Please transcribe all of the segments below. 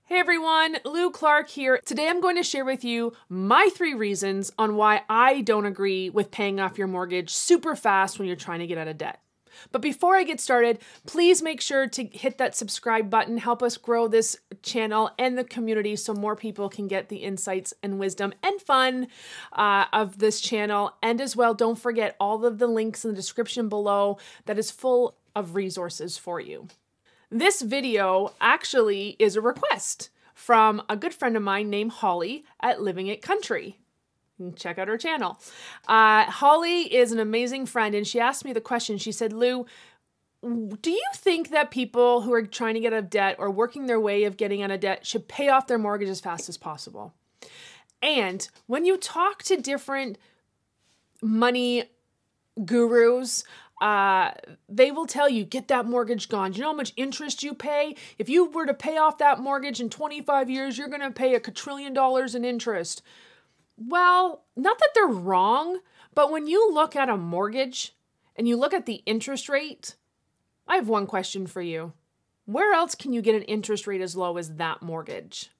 Hey everyone, Lou Clark here. Today I'm going to share with you my 3 reasons on why I don't agree with paying off your mortgage super fast when you're trying to get out of debt. But before I get started, please make sure to hit that subscribe button, help us grow this channel and the community so more people can get the insights and wisdom and fun of this channel. And as well, don't forget all of the links in the description below that is full of resources for you. This video actually is a request from a good friend of mine named Holly at Living It Country. You can check out her channel. Holly is an amazing friend, and she asked me the question. She said, Lou, do you think that people who are trying to get out of debt or working their way of getting out of debt should pay off their mortgage as fast as possible? And when you talk to different money gurus, they will tell you, get that mortgage gone. Do you know how much interest you pay? If you were to pay off that mortgage in 25 years, you're going to pay $1 quadrillion in interest. Well, not that they're wrong, but when you look at a mortgage and you look at the interest rate, I have one question for you. Where else can you get an interest rate as low as that mortgage?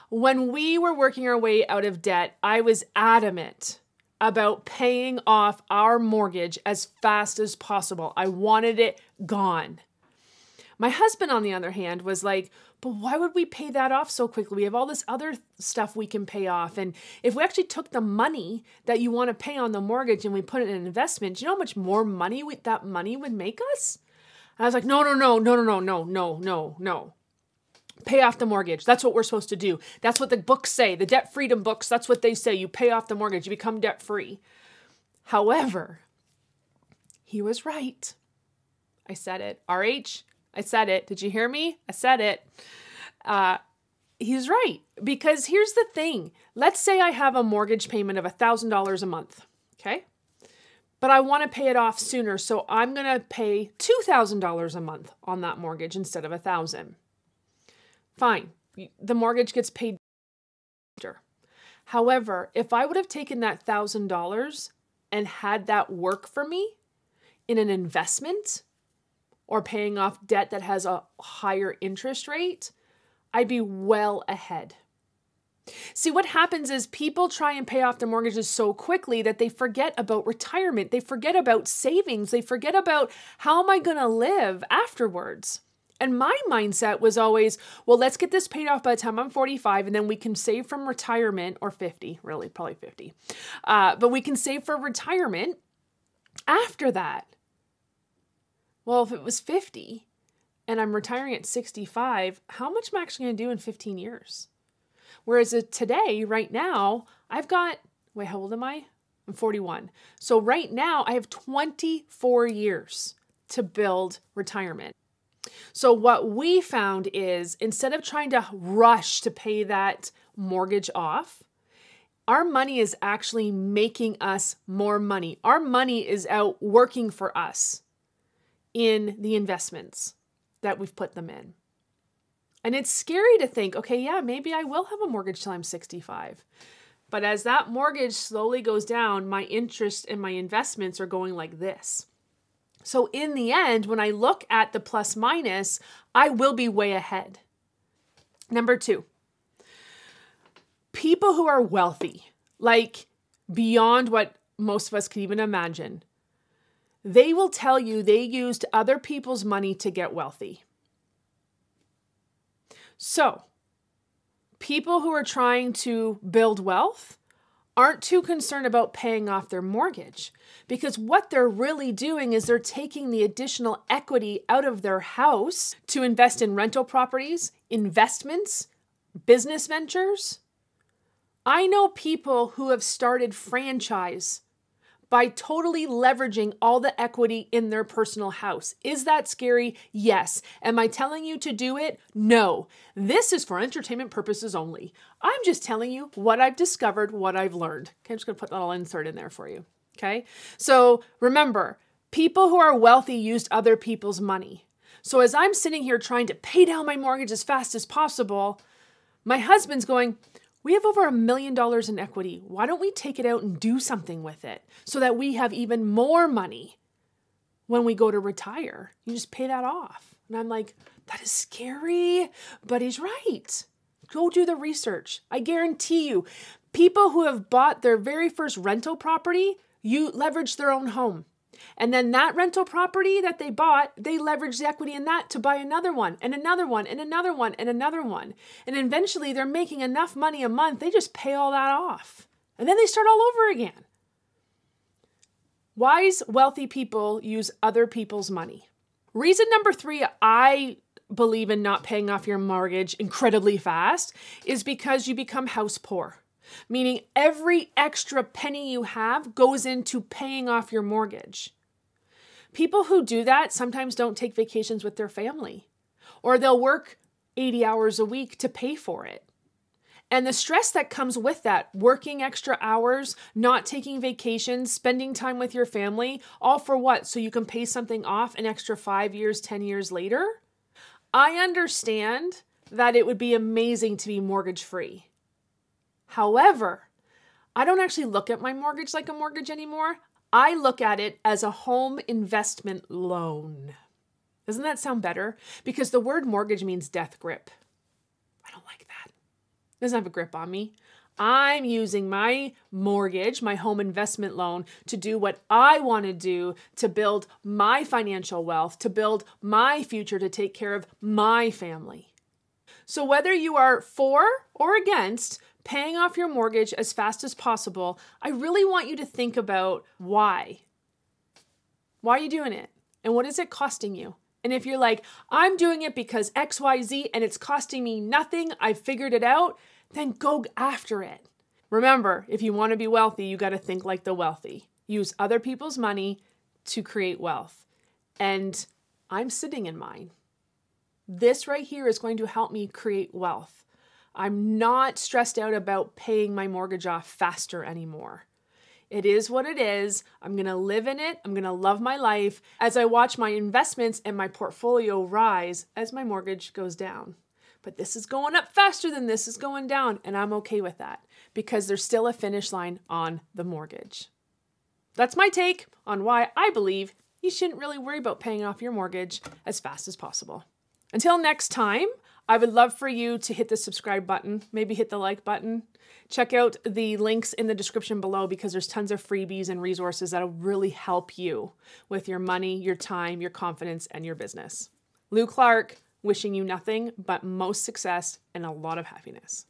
When we were working our way out of debt, I was adamant about paying off our mortgage as fast as possible. I wanted it gone. My husband, on the other hand, was like, but why would we pay that off so quickly? We have all this other stuff we can pay off. And if we actually took the money that you want to pay on the mortgage and we put it in an investment, do you know how much more money that money would make us? And I was like, no. Pay off the mortgage. That's what we're supposed to do. That's what the books say. The debt freedom books, that's what they say. You pay off the mortgage, you become debt free. However, he was right. I said it. RH, I said it. Did you hear me? I said it. He's right. Because here's the thing. Let's say I have a mortgage payment of $1,000 a month. Okay? But I want to pay it off sooner. So I'm going to pay $2,000 a month on that mortgage instead of $1,000. Fine, the mortgage gets paid after. However, if I would have taken that $1,000 and had that work for me in an investment or paying off debt that has a higher interest rate, I'd be well ahead. See, what happens is people try and pay off their mortgages so quickly that they forget about retirement. They forget about savings. They forget about how am I going to live afterwards? And my mindset was always, well, let's get this paid off by the time I'm 45 and then we can save from retirement, or 50, really, probably 50. But we can save for retirement after that. Well, if it was 50 and I'm retiring at 65, how much am I actually going to do in 15 years? Whereas today, right now, I've got, wait, how old am I? I'm 41. So right now I have 24 years to build retirement. So what we found is instead of trying to rush to pay that mortgage off, our money is actually making us more money. Our money is out working for us in the investments that we've put them in. And it's scary to think, okay, yeah, maybe I will have a mortgage till I'm 65. But as that mortgage slowly goes down, my interest and my investments are going like this. So in the end, when I look at the plus minus, I will be way ahead. Number 2, people who are wealthy, like beyond what most of us could even imagine, they will tell you they used other people's money to get wealthy. So people who are trying to build wealth aren't too concerned about paying off their mortgage, because what they're really doing is they're taking the additional equity out of their house to invest in rental properties, investments, business ventures. I know people who have started franchise by totally leveraging all the equity in their personal house. Is that scary? Yes. Am I telling you to do it? No. This is for entertainment purposes only. I'm just telling you what I've discovered, what I've learned. Okay, I'm just going to put that little insert in there for you. Okay? So remember, people who are wealthy used other people's money. So as I'm sitting here trying to pay down my mortgage as fast as possible, my husband's going, we have over $1 million in equity. Why don't we take it out and do something with it so that we have even more money when we go to retire? You just pay that off. And I'm like, That is scary, but he's right. Go do the research. I guarantee you, people who have bought their very first rental property, you leverage their own home. And then that rental property that they bought, they leverage the equity in that to buy another one and another one and another one and another one. And eventually they're making enough money a month, they just pay all that off. And then they start all over again. Wise, wealthy people use other people's money. Reason number 3, I believe in not paying off your mortgage incredibly fast is because you become house poor. Meaning every extra penny you have goes into paying off your mortgage. People who do that sometimes don't take vacations with their family, or they'll work 80 hours a week to pay for it. And the stress that comes with that, working extra hours, not taking vacations, spending time with your family, all for what? So you can pay something off an extra 5 years, 10 years later? I understand that it would be amazing to be mortgage free. However, I don't actually look at my mortgage like a mortgage anymore. I look at it as a home investment loan. Doesn't that sound better? Because the word mortgage means death grip. I don't like that. It doesn't have a grip on me. I'm using my mortgage, my home investment loan, to do what I want to do to build my financial wealth, to build my future, to take care of my family. So whether you are for or against paying off your mortgage as fast as possible, I really want you to think about why. Why are you doing it? And what is it costing you? And if you're like, I'm doing it because XYZ and it's costing me nothing, I figured it out, then go after it. Remember, if you want to be wealthy, you got to think like the wealthy. Use other people's money to create wealth. And I'm sitting in mine. This right here is going to help me create wealth. I'm not stressed out about paying my mortgage off faster anymore. It is what it is. I'm going to live in it. I'm going to love my life as I watch my investments and my portfolio rise as my mortgage goes down. But this is going up faster than this is going down, and I'm okay with that because there's still a finish line on the mortgage. That's my take on why I believe you shouldn't really worry about paying off your mortgage as fast as possible. Until next time, I would love for you to hit the subscribe button, maybe hit the like button. Check out the links in the description below because there's tons of freebies and resources that'll really help you with your money, your time, your confidence, and your business. Lou Clark, wishing you nothing but most success and a lot of happiness.